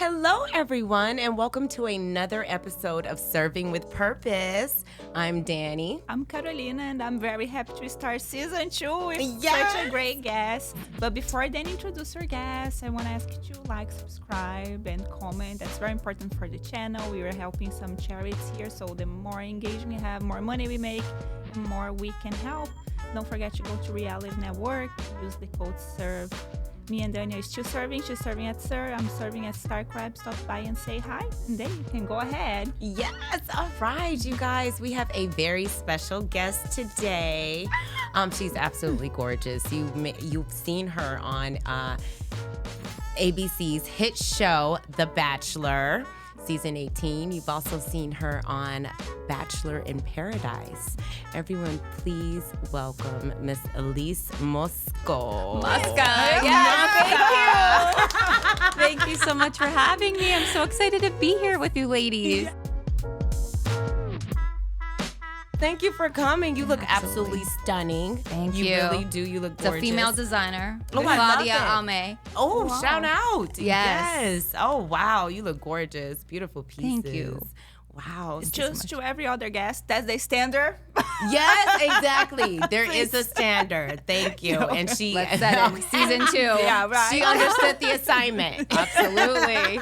Hello, everyone, and welcome to another episode of Serving with Purpose. I'm Danny. I'm Carolina, and I'm very happy to start season 2 with Yes! such a great guest. But before Danny introduce her guest, I want to ask you to like, subscribe, and comment. That's very important for the channel. We are helping some charities here, so the more engagement we have, more money we make, the more we can help. Don't forget to go to Reality Network, use the code SERVE. Me and Dania are still serving. She's serving at Sir. I'm serving at Star Crab. Stop by and say hi. And then you can go ahead. Yes, all right, you guys. We have a very special guest today. She's absolutely gorgeous. You've seen her on ABC's hit show, The Bachelor, season 18. You've also seen her on Bachelor in Paradise. Everyone, please welcome Miss Elise Mosca. Yeah, thank you. Thank you so much for having me. I'm so excited to be here with you ladies. Thank you for coming. You look absolutely stunning. Thank you. You really do. You look It's gorgeous. a female designer, Oh, I love Claudia it. Ame. Oh, Wow. shout out. Yes. Oh, wow. You look gorgeous. Beautiful pieces. Thank you. Wow. Just to every other guest, that's the standard. Yes, exactly. There is a standard. Thank you. And she Let's set it. Season 2. Yeah, right. she understood the assignment. Absolutely.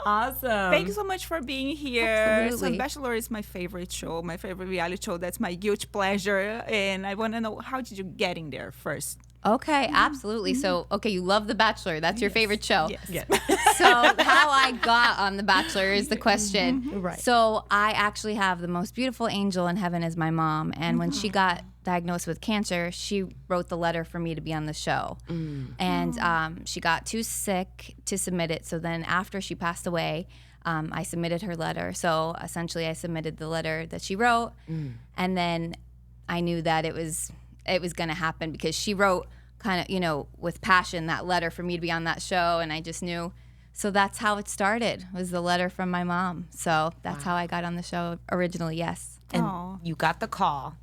Awesome. Thank you so much for being here. Absolutely. So Bachelor is my favorite show, my favorite reality show. That's my guilty pleasure. And I want to know, how did you get in there first? Okay, absolutely. So, you love The Bachelor. That's your favorite show. Yes. So how I got on The Bachelor is the question. Right. So I actually have the most beautiful angel in heaven as my mom. And when she got diagnosed with cancer, she wrote the letter for me to be on the show. And she got too sick to submit it. So then after she passed away, I submitted her letter. So essentially I submitted the letter that she wrote. And then I knew that it was going to happen because she wrote kind of, with passion that letter for me to be on that show. And I just knew. So that's how it started, was the letter from my mom. So that's how I got on the show originally, yes. And Aw. you got the call.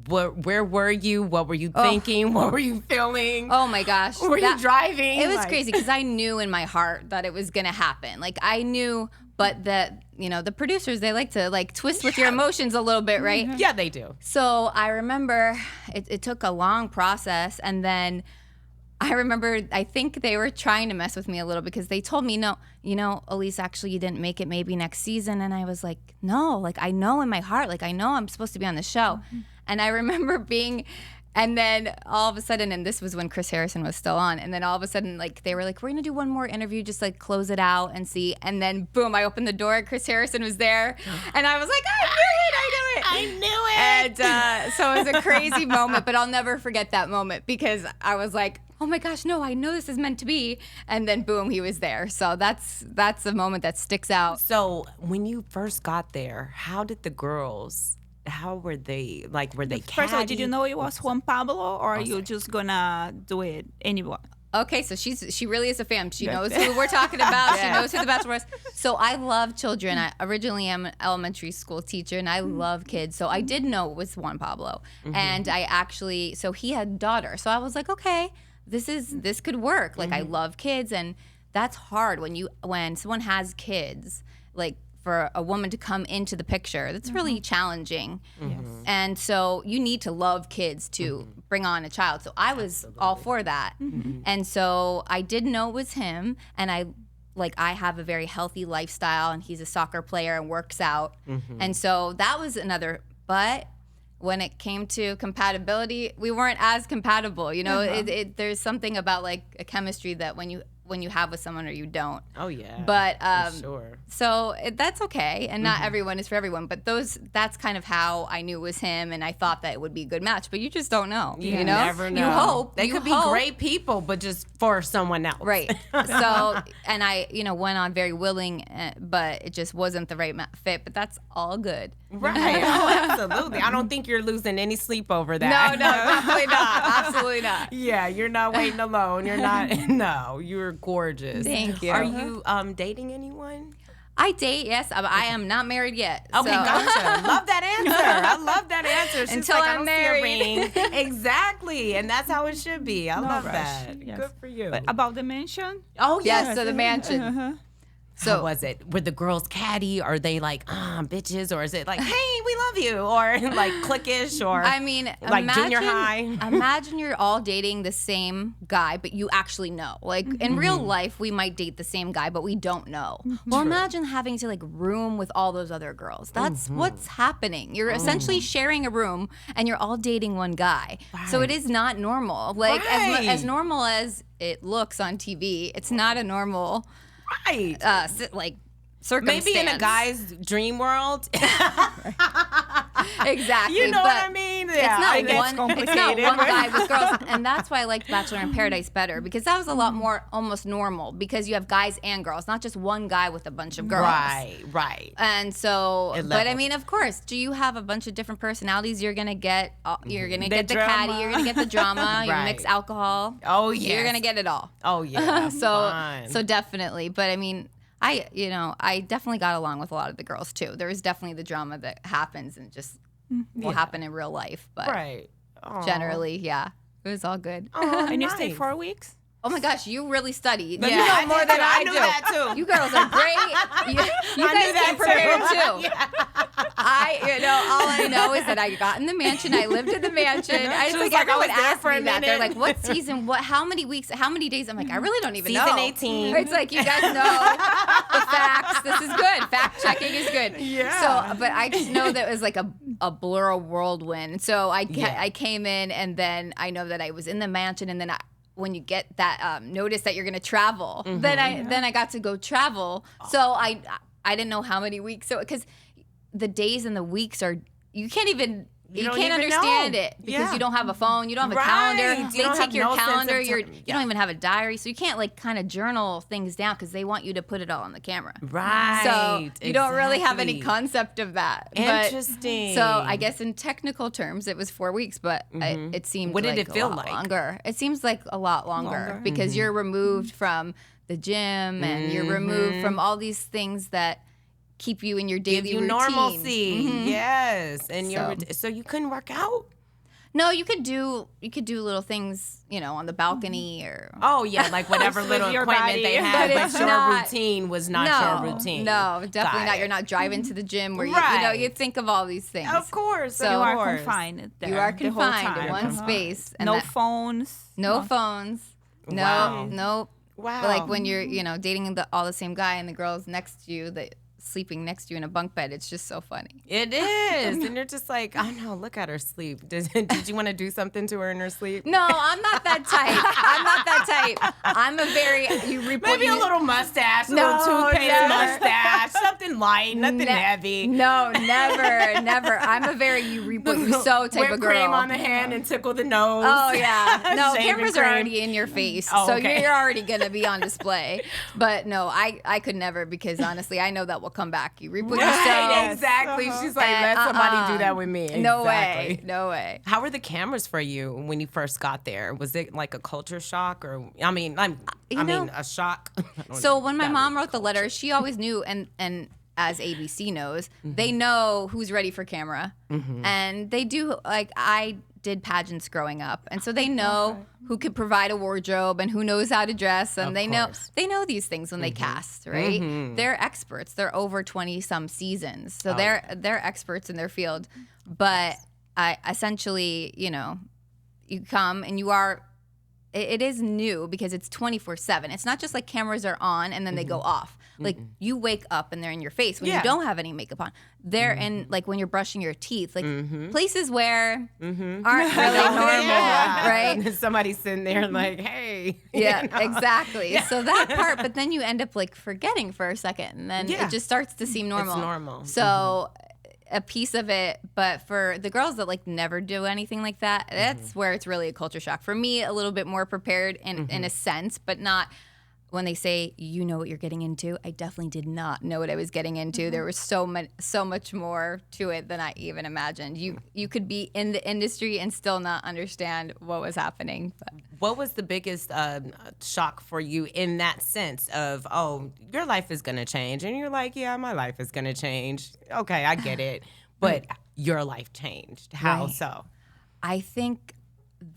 Where were you? What were you thinking? What were you feeling? Oh my gosh. Were you driving? It was Like- crazy because I knew in my heart that it was going to happen. Like I knew, but that, the producers, they like to twist with your emotions a little bit, right? Yeah, they do. So I remember it took a long process, and then I remember I think they were trying to mess with me a little because they told me, no, Elise, actually you didn't make it maybe next season. And I was like, no, I know in my heart, I know I'm supposed to be on the show. And I remember and then all of a sudden, and this was when Chris Harrison was still on, and then all of a sudden, they were like, we're gonna do one more interview, just close it out and see. And then boom, I opened the door, Chris Harrison was there, and I was like, I knew it. And so it was a crazy moment, but I'll never forget that moment because I was like, oh my gosh, no, I know this is meant to be. And then boom, he was there. So that's a moment that sticks out. So when you first got there, how did the girls? How were they? Were they First of all, did catty? you know it was Juan Pablo, or are you just gonna do it anyway? Okay, so she really is a fan. She knows who we're talking about. She knows who the Bachelor was. So I love children. I originally am an elementary school teacher, and I love kids. So I did know it was Juan Pablo, and I actually, so he had a daughter. So I was like, okay, this could work. I love kids, and that's hard when someone has kids. For a woman to come into the picture, that's really challenging. And so you need to love kids to bring on a child. So I was all for that. And so I didn't know it was him. And I have a very healthy lifestyle, and he's a soccer player and works out. And so that was another, but when it came to compatibility, we weren't as compatible. There's something about a chemistry that when you have with someone or you don't. Oh yeah. But for sure. so that's okay, and not everyone is for everyone. But that's kind of how I knew it was him, and I thought that it would be a good match. But you just don't know. You never know. You hope they could be great people, but just for someone else. Right. So, and I, went on very willing, but it just wasn't the right fit. But that's all good. Right. Oh, absolutely. I don't think you're losing any sleep over that. No, definitely not. Absolutely not. Yeah, you're not waiting alone. You're not. No, you're gorgeous. Thank you. Are you dating anyone? I date, yes. I am not married yet. Okay, so. gotcha. Love that answer. I love that answer. She's Until like, I'm I don't married. see a ring. Exactly, and that's how it should be. I love rush. that. Yes. Good for you. But about the mansion? Oh Yes, yes. so the mansion. Uh-huh. So was it? Were the girls catty? Are they like, bitches? Or is it like, hey, we love you? Or like cliquish? Or I mean, like junior high? Imagine you're all dating the same guy, but you actually know. Like in real life, we might date the same guy, but we don't know. Well, imagine having to like room with all those other girls. That's what's happening. You're essentially sharing a room, and you're all dating one guy. So it is not normal. Like as normal as it looks on TV, it's not a normal. Right. Like circumstance. Maybe in a guy's dream world. Exactly. You know what I mean? Yeah, it's not one guy with girls. And that's why I liked Bachelor in Paradise better, because that was a lot more almost normal, because you have guys and girls, not just one guy with a bunch of girls. Right. And so, but I mean, of course, do you have a bunch of different personalities? You're gonna get the catty, you're gonna get the drama, you mix alcohol. Oh yeah, you're gonna get it all. Oh yeah. So definitely. But I mean, I definitely got along with a lot of the girls too. There was definitely the drama that happens and just will happen in real life, but generally, yeah, it was all good. And you stayed 4 weeks? Oh my gosh, you really studied. Yeah, You know more than I do. knew that too. You girls are great. You guys came prepared too. All I know is that I got in the mansion. I lived in the mansion. Everyone asked me that. They're like, what season? How many weeks? How many days? I'm like, I really don't even know. Season 18. It's like, you guys know the facts. This is good. Fact checking is good. Yeah. So, but I just know that it was like a blur, a whirlwind. So I came in, and then I know that I was in the mansion, and then when you get that notice that you're going to travel, then I got to go travel. So I didn't know how many weeks. So because the days and the weeks are, you can't understand it, because you don't have a phone, you don't have a calendar. They take your calendar, you don't even have a diary, so you can't like kind of journal things down, because they want you to put it all on the camera. Right. So you don't really have any concept of that. Interesting. So I guess in technical terms, it was 4 weeks, but it seemed What did like it feel a lot like? longer. It seems like a lot longer. Because you're removed from the gym, and you're removed from all these things that keep you in your daily routine. Normalcy. Yes. And so you couldn't work out? No, you could do little things, on the balcony or. Oh yeah, like whatever little equipment they had, but your routine was not your routine. No, definitely not. You're not driving to the gym where you think of all these things. Of course. So you are confined there. You are the whole confined time. in one space. And No phones. No phones. Wow. No. Wow. Like when you're, dating all the same guy, and the girl's next to you that sleeping next to you in a bunk bed. It's just so funny. It is. And you're just like, oh no, look at her sleep. Did you want to do something to her in her sleep? No, I'm not that type. I'm a very, maybe a little mustache, a little toothpaste mustache, something light, nothing heavy. No, never. I'm a very you reap what you sow type of girl. Cream on the hand and tickle the nose. Oh yeah. No, cameras cream. are already in your face. Oh, so okay. you're already gonna be on display. But no, I could never, because honestly I know that will come back. You reap what you sow. Right, exactly. She's like, let somebody do that with me. No Exactly. way. How were the cameras for you when you first got there? Was it like a culture shock, or I mean a shock? So when my mom wrote the letter, she always knew, and as ABC knows, they know who's ready for camera, and they do. Like I did pageants growing up, and so they know who could provide a wardrobe and who knows how to dress, and they know these things when they cast, right? They're experts. They're over 20 some seasons, so they're experts in their field. But I essentially, you come and you are. It is new because it's 24/7. It's not just like cameras are on and then they go off. Like you wake up and they're in your face when you don't have any makeup on. They're in like when you're brushing your teeth, like places where aren't really normal, right? And somebody's sitting there like, hey. Yeah, exactly. Yeah. So that part, but then you end up like forgetting for a second, and then it just starts to seem normal. It's normal. So a piece of it, but for the girls that like never do anything like that, that's where it's really a culture shock. For me, a little bit more prepared in a sense, but not when they say you know what you're getting into, I definitely did not know what I was getting into. There was so much more to it than I even imagined. You could be in the industry and still not understand what was happening. But what was the biggest shock for you in that sense of, oh, your life is going to change? And you're like, yeah, my life is going to change. Okay, I get it. But your life changed. How so? I think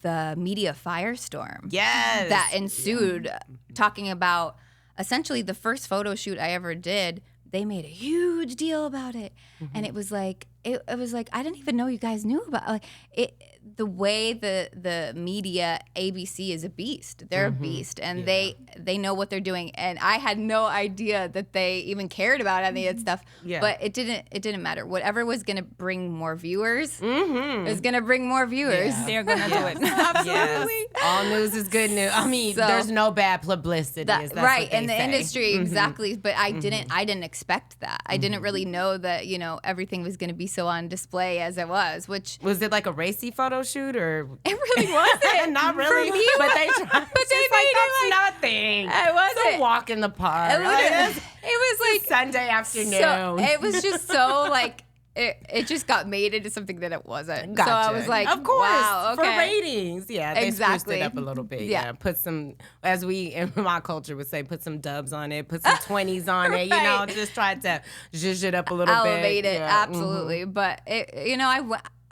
the media firestorm that ensued, talking about essentially the first photo shoot I ever did, they made a huge deal about it. And it was like, it was like, I didn't even know you guys knew about like it. The way the media, ABC is a beast. They're a beast, and they know what they're doing. And I had no idea that they even cared about any of that stuff. Yeah. But it didn't matter. Whatever was going to bring more viewers is going to bring more viewers. Yeah. They're going to do it. Absolutely. Yes. All news is good news. I mean, there's no bad publicity. That's right in the say. Industry, exactly. But I didn't expect that. I didn't really know that everything was going to be so on display as it was. Which was it like a racy photo shoot or it really wasn't. Not really. For me, but they tried. But they made it like nothing. It wasn't. It's a walk in the park. It was like Sunday afternoon. So, it was just so like it just got made into something that it wasn't. Gotcha. So I was like, of course, wow, okay. For ratings. Yeah, they spruced it up a little bit. Yeah. Put some, as we in my culture would say, put some dubs on it, put some 20s on it, just try to zhuzh it up a little bit. Elevate it, absolutely. But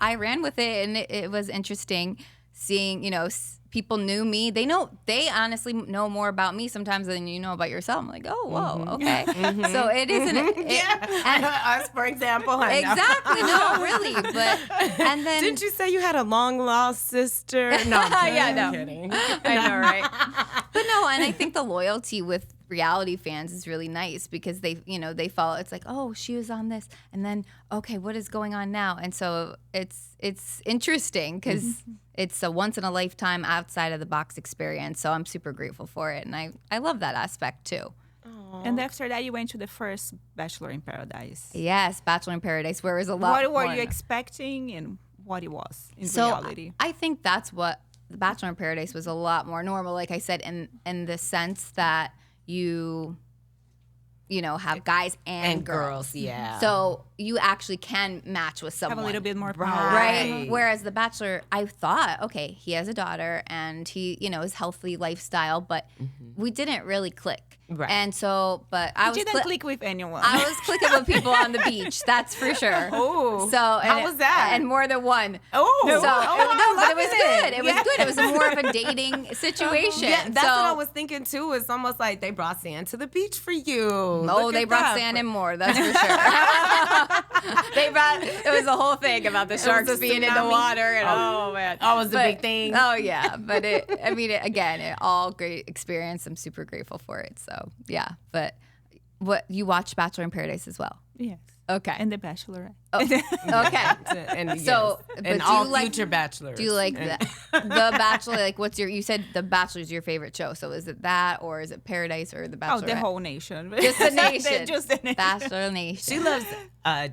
I ran with it, and it was interesting seeing, people knew me. They honestly know more about me sometimes than you know about yourself. I'm like, oh, whoa, okay. So it isn't. And us, for example. Exactly. No, really. But and then didn't you say you had a long lost sister? No, I'm kidding. I know, right? But no, and I think the loyalty with reality fans is really nice because they follow. It's like, oh, she was on this, and then okay, what is going on now? And so it's interesting because it's a once in a lifetime outside of the box experience. So I'm super grateful for it, and I love that aspect too. Aww. And after that, you went to the first Bachelor in Paradise. Yes, Bachelor in Paradise, where it was a lot. What were you expecting, and what it was in reality? I think that's what the Bachelor in Paradise was a lot more normal. Like I said, in the sense that you have guys and girls. Yeah. So you actually can match with someone. Have a little bit more power. Right. Whereas the Bachelor, I thought, okay, he has a daughter and he, is healthy lifestyle, but we didn't really click. Right. And so, but I didn't click with anyone. I was clicking with people on the beach. That's for sure. Oh. So how was that? And more than one. Oh. So but it was good. It was Yeah. good. It was more of a dating situation. Yeah, that's what I was thinking too. It's almost like they brought sand to the beach for you. Oh, they brought sand and more. That's for sure. It was a whole thing about the sharks being in the water. And, oh man. Oh, it was a big thing. Oh yeah, but again, all great experience. I'm super grateful for it. So yeah, but what you watched Bachelor in Paradise as well? Yes. Okay. And The Bachelorette. Oh, okay. And so, yes. And all future bachelors. Do you like the Bachelor? Like, you said The Bachelor is your favorite show. So is it that, or is it Paradise, or The Bachelor? Oh, the whole nation. Just the nation. Just the nation. Bachelor Nation. She loves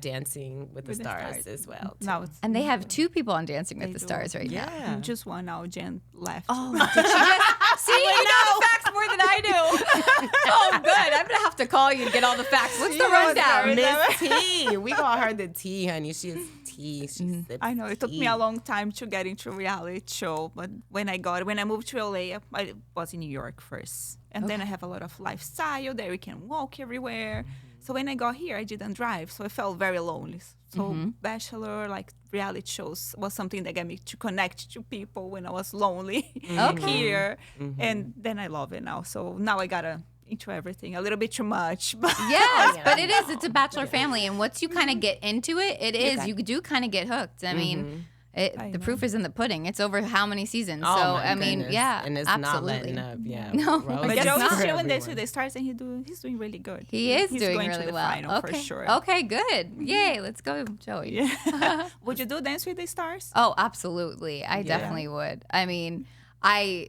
Dancing with the Stars as well. No, and they have 2 people on Dancing with the Stars right now. Yeah. Just one now. Jen left. Oh, did she just? See, you know the facts more than I do. Oh, good. I'm gonna have to call you to get all the facts. What's the rundown? Miss T. We call her the T, honey. She is T. I know it took me a long time to get into a reality show, but when I moved to LA, I was in New York first, and then I have a lot of lifestyle there. We can walk everywhere. So when I got here, I didn't drive, so I felt very lonely. So Bachelor, like reality shows, was something that got me to connect to people when I was lonely here, and then I love it now. So now I gotta into everything a little bit too much. But yes, but it is. It's a Bachelor family, and once you kind of get into it, you do kind of get hooked. I mean, the proof is in the pudding. It's over how many seasons? Oh, so my goodness. yeah, and it's absolutely. not letting up. Yeah, no, but Joey's chilling there to the stars, and he's doing really good. He's doing doing going really to the well. final Okay, for sure. Okay, good. Yay, let's go, Joey. Yeah. Would you do Dance with the Stars? Oh, absolutely. I definitely would. I mean, I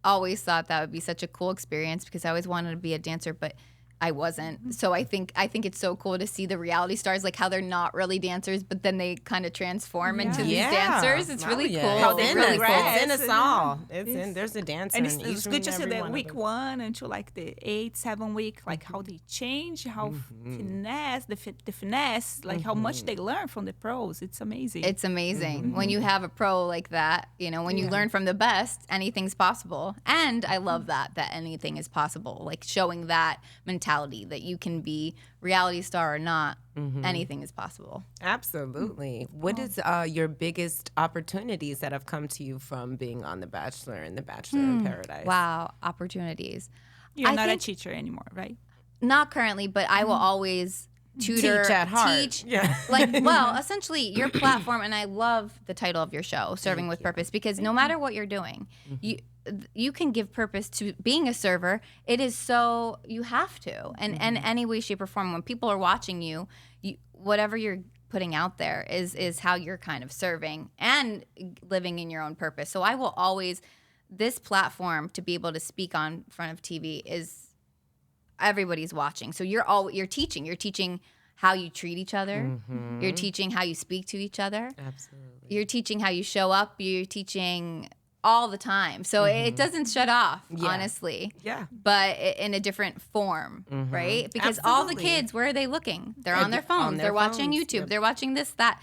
always thought that would be such a cool experience because I always wanted to be a dancer, but I wasn't. So I think it's so cool to see the reality stars, like how they're not really dancers, but then they kind of transform into these dancers. It's really cool. How It's they really really cool. It's in us all. There's a dancer. And in it's each good to see and every that one week of us. 1 until like the 8-7 week, like how they change, how finesse, the finesse, like how much they learn from the pros. It's amazing. It's amazing when you have a pro like that. You know, when you learn from the best, anything's possible. And I love that anything is possible. Like showing that mentality that you can be reality star or not, anything is possible. Absolutely. What is your biggest opportunities that have come to you from being on The Bachelor and The Bachelor in Paradise? Wow, opportunities. You're I not a think- teacher anymore, right? Not currently, but I will always tutor, Teach at heart. teach. Yeah. Like, well, essentially your platform, and I love the title of your show, Serving with Purpose, because no matter what you're doing, you can give purpose to being a server. It is so, you have to. And any way, shape, or form, when people are watching you, whatever you're putting out there is how you're kind of serving and living in your own purpose. So I will always, this platform to be able to speak on front of TV is, everybody's watching. So you're teaching how you treat each other. You're teaching how you speak to each other. Absolutely. You're teaching how you show up. You're teaching all the time. So it doesn't shut off, honestly. Yeah. But in a different form, right? Because all the Absolutely. kids, where are they looking? They're on their phones. on their They're watching phones. YouTube. Yep. They're watching this, that.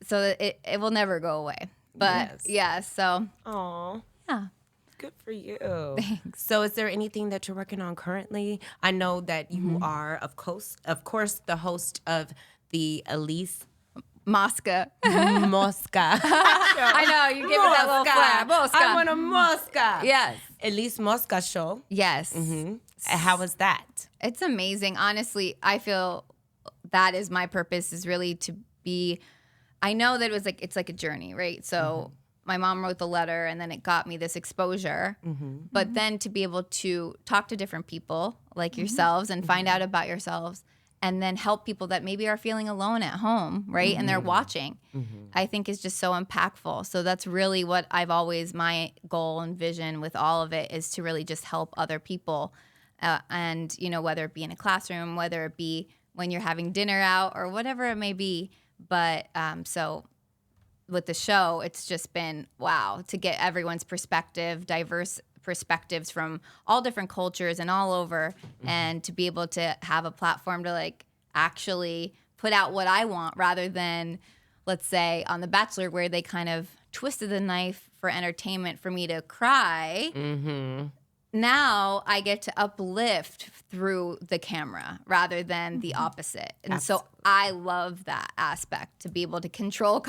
So that it will never go away. But so Aw. yeah. Good for you. So is there anything that you're working on currently? I know that you are, of course, the host of the Elise Mosca. Mosca. I know, you give it that little flair. Mosca. I want a Mosca. Yes. Elise Mosca Show. Yes. How was that? It's amazing. Honestly, I feel that is my purpose, is really to be, I know that it's like a journey, right? So my mom wrote the letter and then it got me this exposure. But then to be able to talk to different people like yourselves and find out about yourselves and then help people that maybe are feeling alone at home, right? And they're watching, I think is just so impactful. So that's really what I've always, my goal and vision with all of it is to really just help other people. And, you know, whether it be in a classroom, whether it be when you're having dinner out or whatever it may be. But so with the show, it's just been, wow, to get everyone's perspective, diverse perspectives from all different cultures and all over, and to be able to have a platform to like actually put out what I want rather than, let's say, on The Bachelor where they kind of twisted the knife for entertainment for me to cry. Now I get to uplift through the camera rather than the opposite. And so I love that aspect, to be able to control,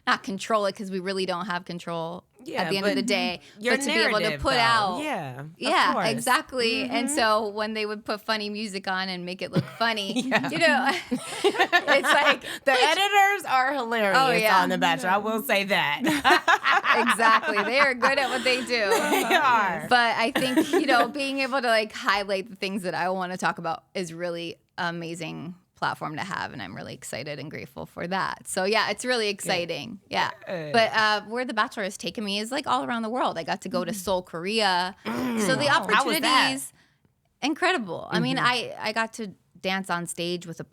not control it because we really don't have control at the end of the day, your but to be able to narrative, put though. out. Yeah, of course. Exactly. And so when they would put funny music on and make it look funny, you know, it's like. The editors are hilarious on The Bachelor. I will say that. Exactly. They are good at what they do. They are. But I think, you know, being able to like highlight the things that I want to talk about is really amazing platform to have, and I'm really excited and grateful for that. So yeah, it's really exciting. Yeah. But where The Bachelor has taken me is like all around the world. I got to go to Seoul, Korea. So the How was that? opportunities, incredible. I mean, I got to dance on stage with a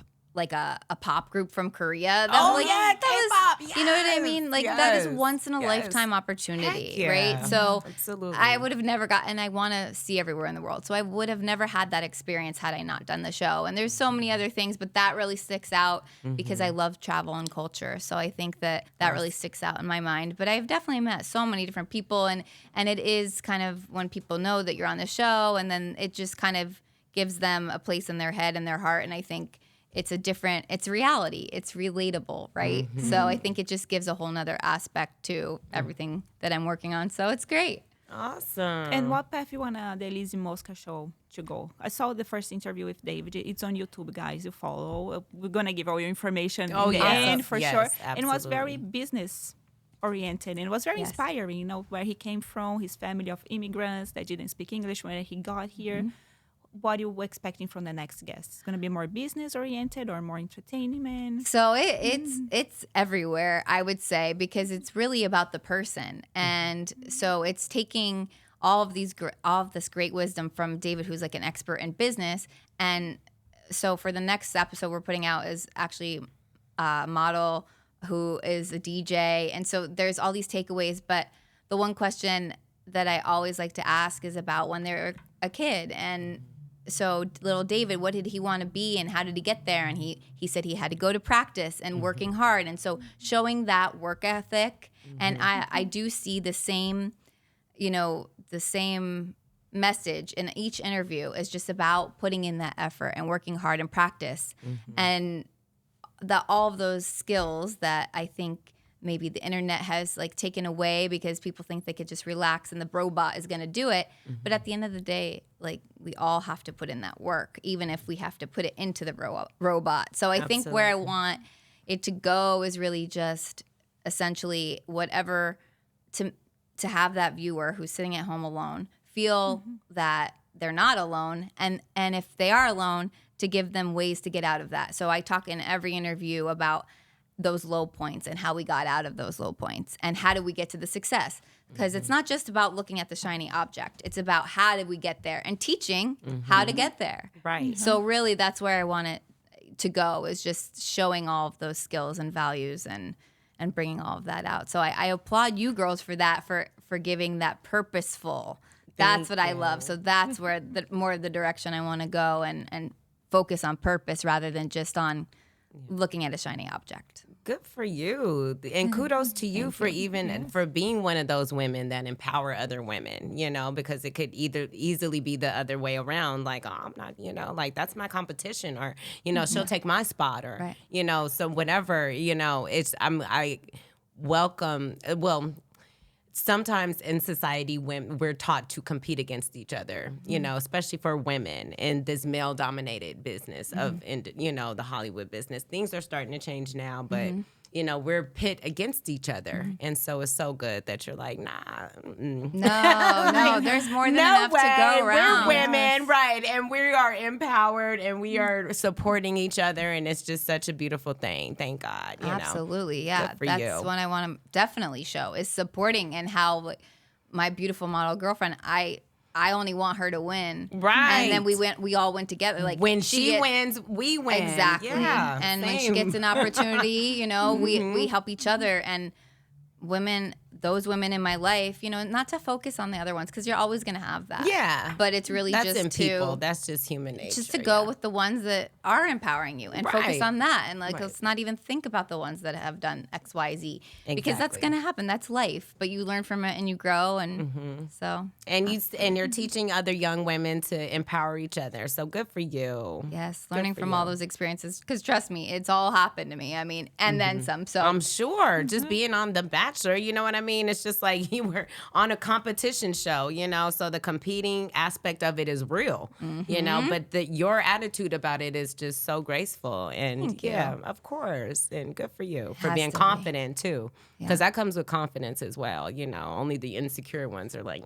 pop group from Korea. K-pop. You know what I mean? Like that is Yes. once in a Yes. lifetime opportunity, Heck yeah. right? So Absolutely. I would have never and I want to see everywhere in the world. So I would have never had that experience had I not done the show. And there's so many other things, but that really sticks out because I love travel and culture. So I think that really sticks out in my mind. But I've definitely met so many different people, and it is kind of when people know that you're on the show, and then it just kind of gives them a place in their head and their heart. And I think it's reality. It's relatable, right? So I think it just gives a whole nother aspect to everything that I'm working on. So it's great. Awesome. And what path you want the Elise Mosca Show to go? I saw the first interview with David. It's on YouTube, guys. You follow. We're going to give all your information in the end for sure. And it was very business oriented, and it was very inspiring, you know, where he came from, his family of immigrants that didn't speak English when he got here. What are you expecting from the next guest? It's going to be more business oriented or more entertainment? So it's everywhere, I would say, because it's really about the person. And so it's taking all of this great wisdom from David, who's like an expert in business. And so for the next episode we're putting out is actually a model who is a DJ. And so there's all these takeaways. But the one question that I always like to ask is about when they're a kid. And so little David, what did he want to be and how did he get there? And he said he had to go to practice and working hard. And so showing that work ethic. And I do see the same, the same message in each interview is just about putting in that effort and working hard and practice. And all of those skills that I think maybe the internet has like taken away because people think they could just relax and the robot is going to do it. But at the end of the day, like we all have to put in that work, even if we have to put it into the robot. So I think where I want it to go is really just essentially whatever to have that viewer who's sitting at home alone feel that they're not alone. And if they are alone, to give them ways to get out of that. So I talk in every interview about those low points and how we got out of those low points and how do we get to the success. Because it's not just about looking at the shiny object. It's about how did we get there and teaching how to get there. Right. So really that's where I want it to go, is just showing all of those skills and values and bringing all of that out. So I applaud you girls for that, for giving that purposeful. That's what I love. So that's where more of the direction I want to go and focus on purpose rather than just on looking at a shiny object. Good for you. And kudos to you for for being one of those women that empower other women, because it could either easily be the other way around. Like, oh, I'm not, like that's my competition, or, she'll take my spot, or, so whatever, I welcome, sometimes in society, we're taught to compete against each other, especially for women in this male-dominated business of, the Hollywood business. Things are starting to change now, but, we're pit against each other. And so it's so good that you're like, nah. No, there's more than enough to go around. We're women, right, and we are empowered, and we are supporting each other, and it's just such a beautiful thing. Thank God. Absolutely, yeah. That's what I want to definitely show is supporting, and how my beautiful model girlfriend, I only want her to win. Right. And then we all went together. Like when she wins, we win. Exactly. Yeah, and same. when she gets an opportunity, we help each other. And those women in my life, not to focus on the other ones, because you're always going to have that. Yeah. But it's really that's just in people. That's just human nature. Just to go with the ones that are empowering you and focus on that. And let's not even think about the ones that have done X, Y, Z. Because that's going to happen. That's life. But you learn from it and you grow. And so. And you're teaching other young women to empower each other. So good for you. Yes. Learning from all those experiences. Because trust me, it's all happened to me. I mean, and then some. So I'm sure. Just being on The Bachelor, you know what I mean? It's just like you were on a competition show, so the competing aspect of it is real, but your attitude about it is just so graceful. And of course. And good for you for being confident too, because that comes with confidence as well. Only the insecure ones are like,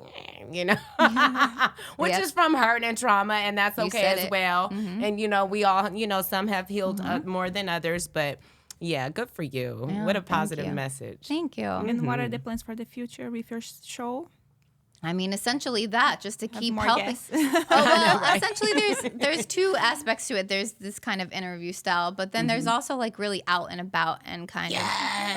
which is from hurt and trauma, and that's okay as well. And, we all, some have healed more than others, but yeah, good for you. Yeah, what a positive message. Thank you. And what are the plans for the future with your show? I mean, essentially that, just to keep more helping. guests. Essentially there's two aspects to it. There's this kind of interview style, but then there's also like really out and about and kind of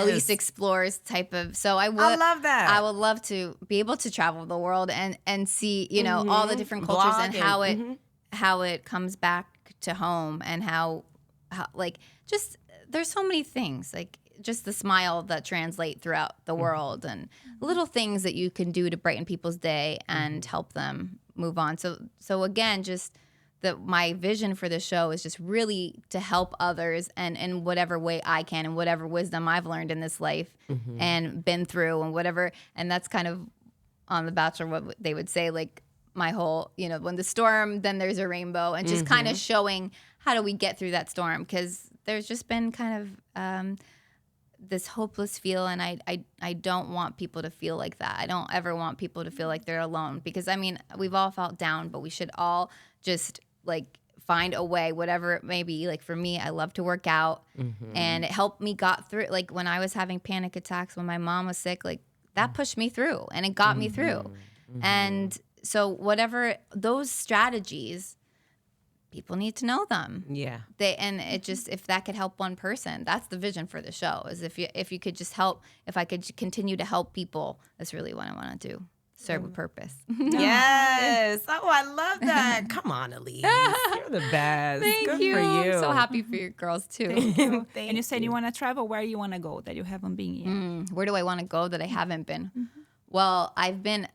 Elise explores type of. So I love that. I would love to be able to travel the world and see, all the different cultures and how it comes back to home, and how like just there's so many things, like just the smile that translate throughout the world, and little things that you can do to brighten people's day and help them move on. So again, just my vision for the show is just really to help others, and in whatever way I can, and whatever wisdom I've learned in this life and been through, and whatever. And that's kind of on The Bachelor what they would say, like my whole, when the storm, then there's a rainbow, and just kind of showing how do we get through that storm, because there's just been kind of this hopeless feel, and I don't want people to feel like that. I don't ever want people to feel like they're alone, because I mean, we've all felt down, but we should all just like find a way, whatever it may be. Like for me, I love to work out, and it helped me got through. Like when I was having panic attacks when my mom was sick, like that pushed me through, and it got me through. And so whatever those strategies, people need to know them. Yeah. If that could help one person, that's the vision for the show. Is if you could just help, if I could continue to help people, that's really what I want to do. Serve a purpose. Yes. Oh, I love that. Come on, Elise. You're the best. Thank Good you. for you. I'm so happy for your girls too. And you said you want to travel. Where you want to go that you haven't been yet? Where do I want to go that I haven't been? Well, I've been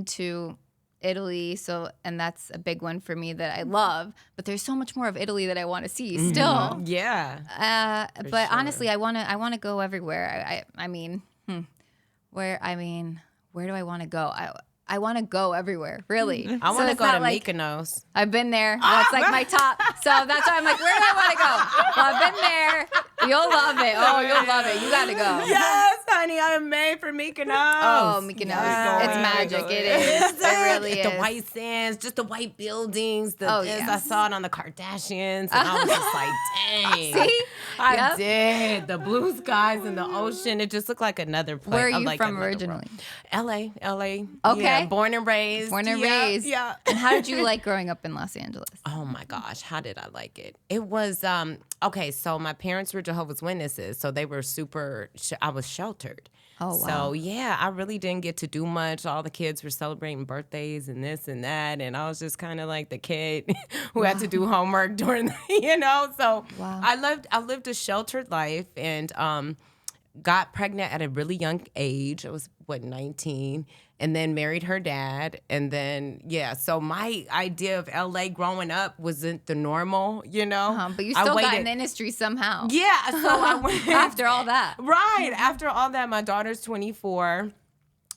to Italy, and that's a big one for me that I love. But there's so much more of Italy that I want to see still. Yeah. But sure. honestly, I want to go everywhere. Where do I want to go? I want to go everywhere, really. I want to it's go not to like, Mykonos. I've been there. That's like my top. So that's why I'm like, where do I want to go? Well, I've been there. You'll love it. Oh, you'll love it. You got to go. Yes, honey, I am made for Mykonos. Oh, Mykonos. Yes. It's magic. It is. It really is. The white sands, just the white buildings. Yes. I saw it on the Kardashians, and I was just like, dang. See? I Yep. did. The blue skies and the ocean. It just looked like another place. Where are you like from another originally? world. LA. Okay. Yeah, born and raised. Raised. Yeah. And how did you like growing up in Los Angeles? Oh my gosh, how did I like it? It was okay. So my parents were Jehovah's Witnesses, so they were I was sheltered. Oh, wow. So yeah, I really didn't get to do much. All the kids were celebrating birthdays and this and that, and I was just kind of like the kid who had to do homework during the, So Wow. I lived a sheltered life and got pregnant at a really young age. I was 19. And then married her dad. And then, so my idea of LA growing up wasn't the normal, But you still got in the industry somehow. Yeah, so I went. After all that. Right. After all that, my daughter's 24.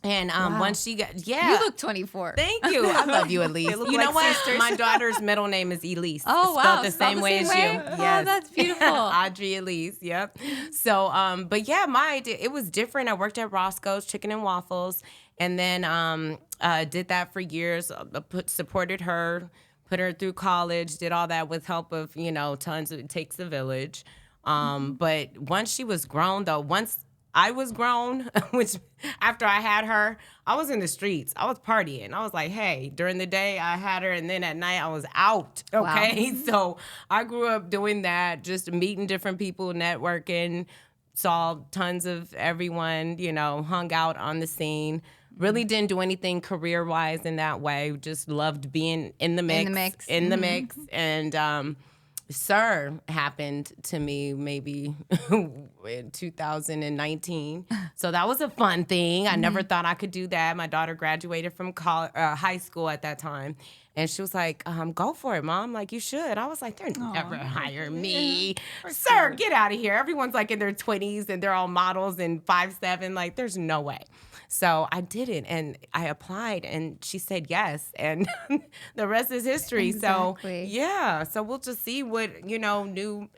And once she got, You look 24. Thank you. I love you, Elise. They look You like know what? sisters. My daughter's middle name is Elise. Oh, wow. Spelled the same way as you. Oh, Yes. that's beautiful. Audrey Elise, yep. So, but yeah, my idea, it was different. I worked at Roscoe's Chicken and Waffles, and then did that for years. Supported her, put her through college, did all that with help of, tons of, it takes a village. But once she was grown, though, once I was grown, which after I had her, I was in the streets. I was partying. I was like, hey, during the day I had her, and then at night I was out, okay? Wow. So I grew up doing that, just meeting different people, networking, saw tons of everyone, hung out on the scene. Really didn't do anything career-wise in that way. Just loved being in the mix. And Sir happened to me maybe in 2019. So that was a fun thing. I never thought I could do that. My daughter graduated from high school at that time. And she was like, go for it, Mom. Like, you should. I was like, they're never hire me. Sir, get out of here. Everyone's like in their 20s and they're all models and 5'7". Like, there's no way. So I did it, and I applied, and she said yes, and the rest is history. Exactly. So, yeah. So we'll just see what, new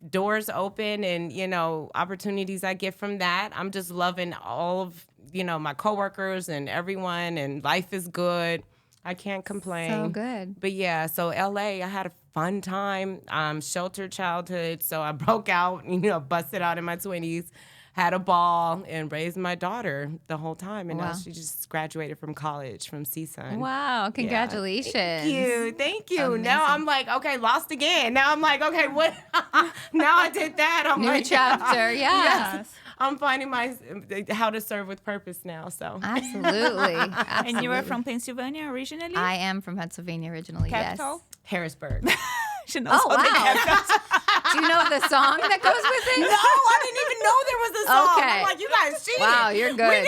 doors open and, opportunities I get from that. I'm just loving all of, my coworkers and everyone, and life is good. I can't complain. So good. But yeah, so LA, I had a fun time, sheltered childhood. So I broke out, busted out in my 20s. Had a ball and raised my daughter the whole time. And now she just graduated from college from CSUN. Wow, congratulations. Yeah. Thank you. Amazing. Now I'm like, okay, lost again. Now I'm like, okay, what? Now I did that. I'm New like, chapter, yes. I'm finding how to serve with purpose now. So Absolutely. And you were from Pennsylvania originally? I am from Pennsylvania originally, Capital? yes. Harrisburg. She knows Oh, all the wow. capitals. Do you know the song that goes with it? No, I didn't even know there was a song. Okay. I'm like, you guys cheated. Wow, you're good.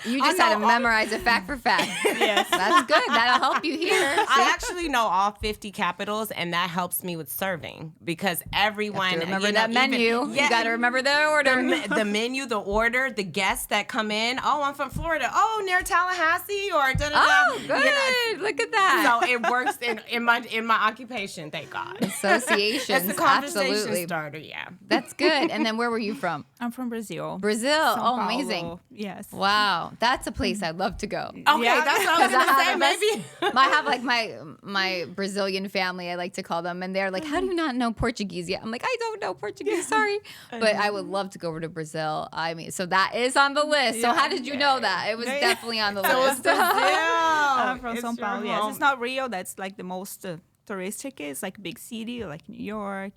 You just had to memorize it fact for fact. Yes. That's good. That'll help you here. I actually know all 50 capitals, and that helps me with serving because everyone Remember that menu. You got to remember the order. The menu, the order, the guests that come in. Oh, I'm from Florida. Oh, near Tallahassee or da-da-da. Oh, good. Look at that. So it works in my occupation. Thank God. Associations. That's the conversation Absolutely. starter. Yeah. That's good. And then where were you from? I'm from Brazil. Brazil. São Oh, Paulo. amazing. Yes. Wow. That's a place I'd love to go. Okay, Yeah. that's what I was gonna say. Maybe. I have like my Brazilian family, I like to call them, and they're like, "How do you not know Portuguese yet?" I'm like, "I don't know Portuguese, sorry." But I would love to go over to Brazil. I mean, so that is on the list. So how did you know that? It was definitely on the list. I'm from It's São your Paulo. Yes, home. it's not Rio. That's like the most touristic. It's like big city, like New York,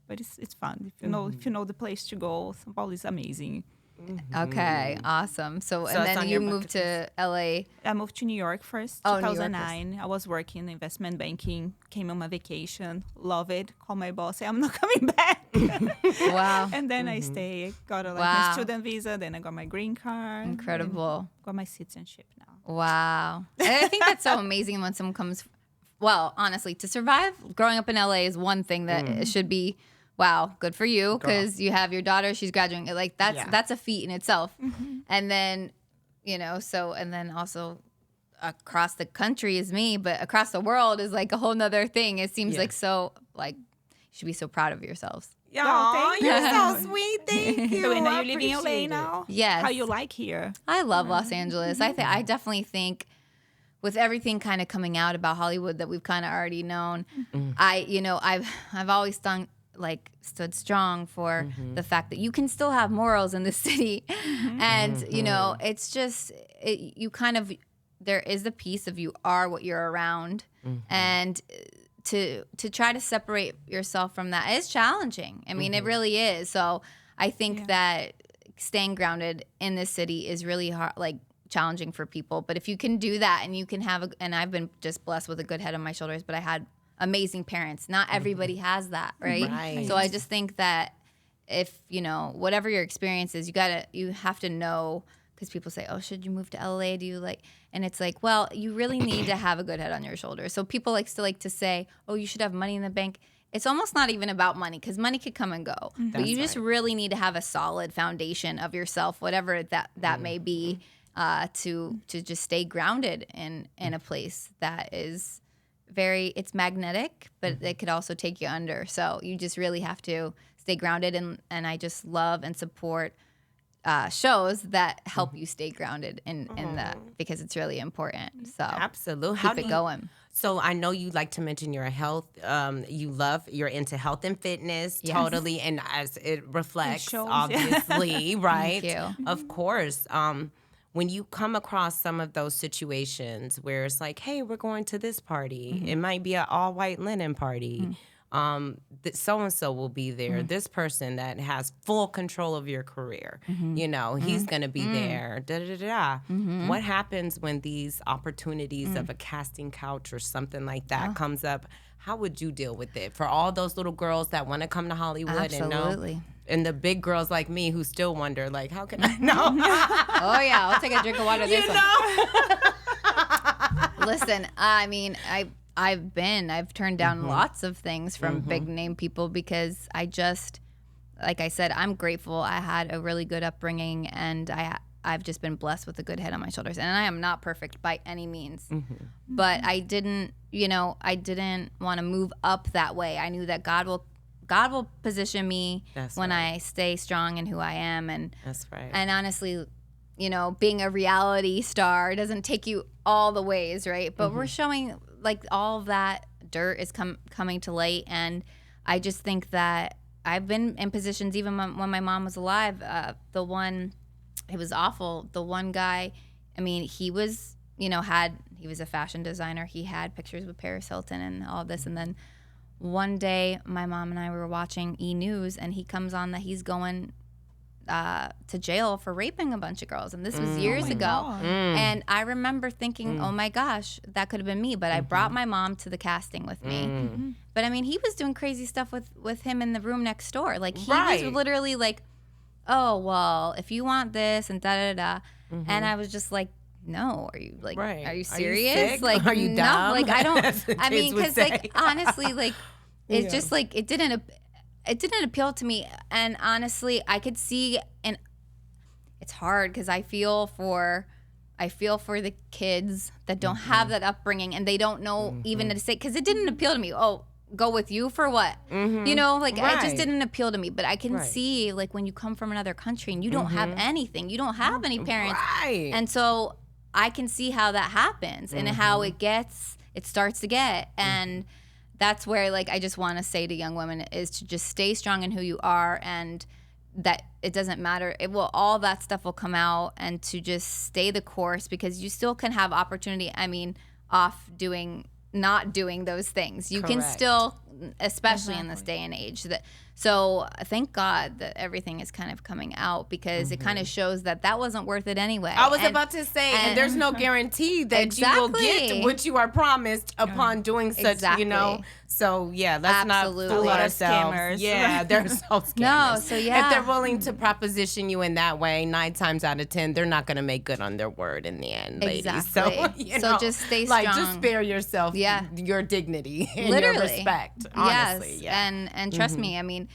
but it's fun if you know the place to go. São Paulo is amazing. Okay, awesome. So it's and then on you your moved to LA. I moved to New York first, Oh, New York 2009. I was working in investment banking, came on my vacation, love it, call my boss, say I'm not coming back. Wow. And then I stay, got Wow. my student visa, then I got my green card. Incredible. and got my citizenship now. Wow. And I think that's so amazing when someone comes, well, honestly, to survive growing up in LA is one thing that it should be, wow, good for you, because you have your daughter, she's graduating. Like that's a feat in itself. And then, and then also across the country is me, but across the world is like a whole nother thing. It seems like so, like, you should be so proud of yourselves. Aw, thank you're you. so sweet. Thank you. So, and now I you live in LA appreciate it. now? Yes. How you like here? I love Los Angeles. I definitely think with everything kind of coming out about Hollywood that we've kind of already known, I've always stood strong for the fact that you can still have morals in the city. And, it's just, there is the piece of you are what you're around. And to try to separate yourself from that is challenging. I mean, it really is. So I think that staying grounded in this city is really hard, like challenging for people. But if you can do that and you can have, and I've been just blessed with a good head on my shoulders, but I had amazing parents. Not everybody has that, right? So I just think that if, whatever your experience is, you have to know, because people say, oh, should you move to LA? Do you like, and it's like, well, you really need to have a good head on your shoulders. So people still like to say, oh, you should have money in the bank. It's almost not even about money, because money could come and go. But you just really need to have a solid foundation of yourself, whatever that may be, to just stay grounded in a place that is it's magnetic, but it could also take you under. So you just really have to stay grounded, and I just love and support shows that help you stay grounded in that, because it's really important. So Absolutely. keep it going. So I know you like to mention your health. You're into health and fitness, totally, and as it reflects, shows. obviously, right? Thank you. Of course. When you come across some of those situations where it's like, hey, we're going to this party. It might be an all-white linen party. So-and-so will be there. This person that has full control of your career, he's going to be there. What happens when these opportunities of a casting couch or something like that comes up? How would you deal with it? For all those little girls that want to come to Hollywood Absolutely. and the big girls like me who still wonder, like, how can I know? Oh, yeah. I'll take a drink of water. This one. Listen, I mean, I've turned down lots of things from big name people, because like I said, I'm grateful. I had a really good upbringing, and I've just been blessed with a good head on my shoulders. And I am not perfect by any means, but I didn't want to move up that way. I knew that God will position me I stay strong in who I am. And That's right. And honestly, being a reality star doesn't take you all the ways, right? But we're showing, like, all of that dirt is coming to light. And I just think that I've been in positions, even when my mom was alive, it was awful. The one guy, I mean, he was a fashion designer. He had pictures with Paris Hilton and all this. And then one day, my mom and I were watching E! News, and he comes on that he's going to jail for raping a bunch of girls. And this was years ago. And I remember thinking, oh my gosh, that could have been me. But I brought my mom to the casting with me. But I mean, he was doing crazy stuff with him in the room next door. Like, he was literally like, oh, well, if you want this and da-da-da. And I was just like, no, are you are you serious? Like, are you dumb? No, like, I don't, I mean, kids would because, like, honestly, like, it's just like, it didn't appeal to me. And honestly, I could see, and it's hard because I feel for the kids that don't have that upbringing, and they don't know even to say, because it didn't appeal to me. Oh, go with you for what? You know, like it just didn't appeal to me. But I can see, like, when you come from another country and you don't have anything, you don't have any parents, and so I can see how that happens and how it starts to get. And that's where, like, I just want to say to young women is to just stay strong in who you are, and that it doesn't matter. All that stuff will come out, and to just stay the course, because you still can have opportunity. I mean, not doing those things. You can still, especially in this day and age. So thank God that everything is kind of coming out, because it kind of shows that wasn't worth it anyway. I was about to say, and there's no guarantee that you will get what you are promised upon doing such, you know. So yeah, let's not fool ourselves. Scammers. Yeah, they're so scammers. No, so yeah. If they're willing to proposition you in that way, 9 times out of 10, they're not going to make good on their word in the end, ladies. Exactly. So, just stay strong. Like, just spare yourself your dignity and Literally. your respect. Honestly, yes. And trust me, I mean,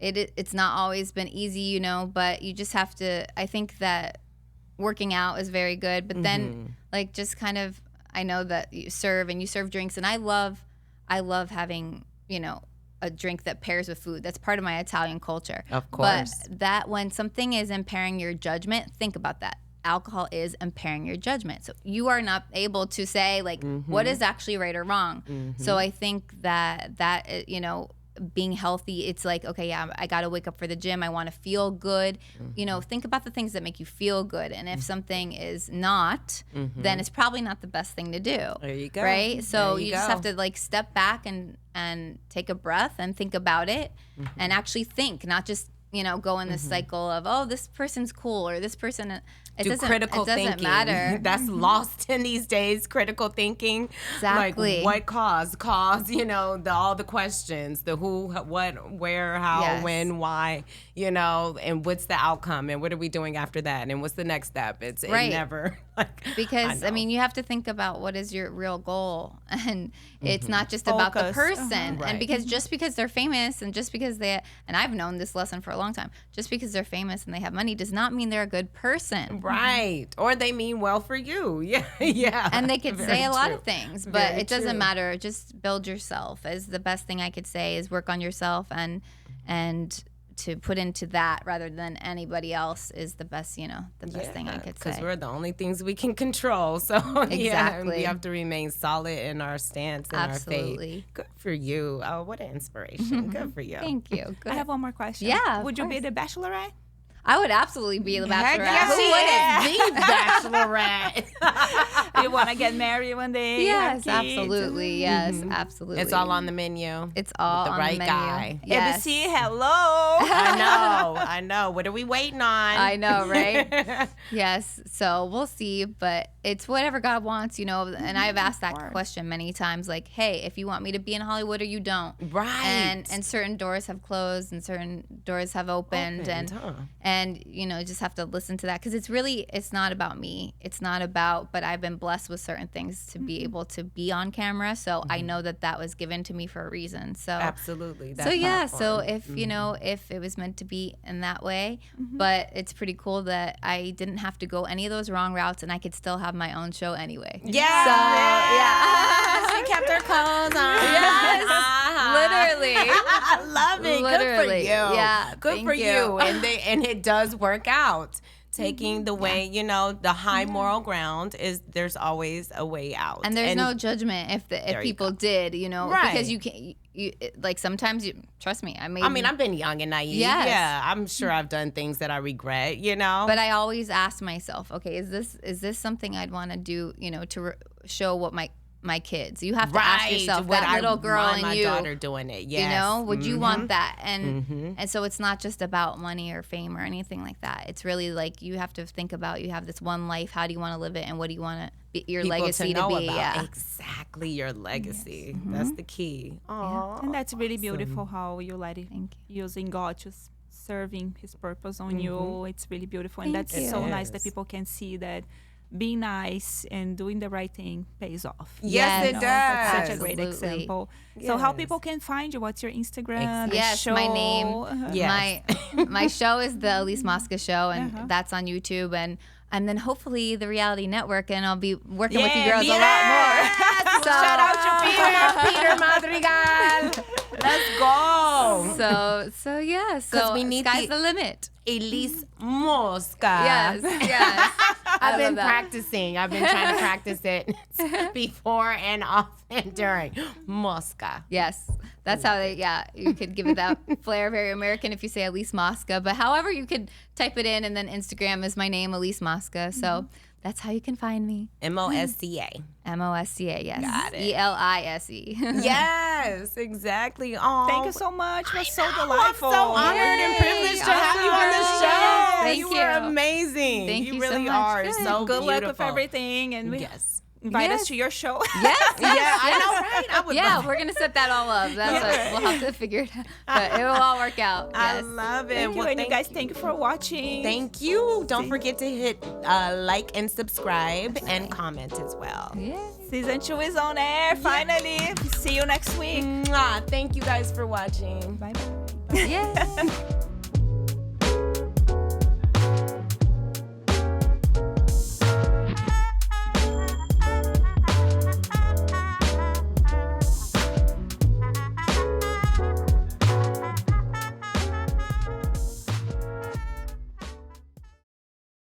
it's not always been easy, you know, but you just have to. I think that working out is very good, but then like just kind of, I know that you serve drinks, and I love having, you know, a drink that pairs with food. That's part of my Italian culture. Of course. But that when something is impairing your judgment, think about that. Alcohol is impairing your judgment. So you are not able to say, like, what is actually right or wrong. So I think that, you know, being healthy, it's like, okay, yeah, I got to wake up for the gym. I want to feel good. You know, think about the things that make you feel good. And if something is not, then it's probably not the best thing to do. There you go. Right? So you just go. have to, like, step back and take a breath and think about it and actually think, not just, you know, go in this cycle of, oh, this person's cool, or this person. It doesn't matter. That's lost in these days. Critical thinking. Exactly. Like, what cause, you know, all the questions, the who, what, where, how, when, why, you know, and what's the outcome, and what are we doing after that, and what's the next step? It never, like, because I mean, you have to think about what is your real goal, and it's not just about the person. And because just because they're famous, and just because and I've known this lesson for a long time, just because they're famous and they have money does not mean they're a good person. Right. Or they mean well for you. Yeah. Yeah. And they could say a lot of things, but it doesn't matter. Just build yourself is the best thing I could say, is work on yourself, and to put into that rather than anybody else is the best, you know, the best thing I could say. Because we're the only things we can control. So we have to remain solid in our stance and our faith. Good for you. Oh, what an inspiration. Good for you. Thank you. Good. I have one more question. Yeah. Would you be the Bachelorette? I would absolutely be the Bachelorette. Yes, the Bachelorette. You want to get married one day? Yes, absolutely. Yes, absolutely. It's all on the menu. It's all with the on right the menu. guy. Yes. ABC, hello. I know. What are we waiting on? I know, right? Yes. So we'll see, but it's whatever God wants, you know. And I've asked that question many times, like, hey, if you want me to be in Hollywood or you don't. Right. And certain doors have closed and certain doors have opened. And, you know, just have to listen to that, because it's not about me. It's not about, but I've been blessed with certain things to be able to be on camera. So I know that was given to me for a reason. So absolutely. So yeah. So if, you know, if it was meant to be in that way, but it's pretty cool that I didn't have to go any of those wrong routes, and I could still have my own show anyway. Yeah. So yeah. She kept her clothes on. Yes. Literally. I love it. Literally. Good for you. Yeah. Good for you. And it does work out. Taking the way, you know, the high moral ground is, there's always a way out. And there's no judgment if people did, you know, because you can't, like, sometimes trust me, I mean, I've been young and naive. Yes. Yeah, I'm sure I've done things that I regret, you know. But I always ask myself, okay, is this something I'd want to do, you know, to show what my kids. You have to ask yourself, that little girl in my you, daughter doing it. Yes. You know, would you want that? And so it's not just about money or fame or anything like that. It's really like, you have to think about, you have this one life. How do you want to live it, and what do you want your legacy to be? Yeah, exactly, your legacy. Yes. That's the key. Yeah. And that's really beautiful how you let it, using God to serving His purpose on you. It's really beautiful, and that's so nice that people can see that being nice and doing the right thing pays off. Yes, it does. That's such a great example. Yes. So how people can find you? What's your Instagram? Yes, show? my name. Yes. My show is the Elise Mosca Show, and that's on YouTube, and then hopefully the Reality Network, and I'll be working with you girls a lot more. Shout out to Peter Madrigal. Let's go. So yeah. So we need sky's the limit. Elise Mosca. Yes. I've been practicing. I've been trying to practice it before and off and during. Mosca. Yes. That's how you could give it that flair, very American if you say Elise Mosca. But however, you could type it in, and then Instagram is my name, Elise Mosca. So that's how you can find me. Mosca. Mosca, yes. Got it. Elise. Yes, exactly. Oh, Thank you so much. It was so delightful. I'm so honored and privileged to have you on the show. Thank you you. were amazing. Thank you so really much. are Good. so Good luck with beautiful. everything, and we invite Yes. us to your show. Yes. Yeah, I know, right? I would love We're gonna set that all up. That's what we'll have to figure it out, but it will all work out. I Yes. love it. Thank you, Well, and you guys, thank you for watching. Thank you. Don't forget to hit like and subscribe and comment as well. Yeah. Season 2 is on air, finally. See you next week. Mwah. Thank you guys for watching. Bye-bye. Yeah.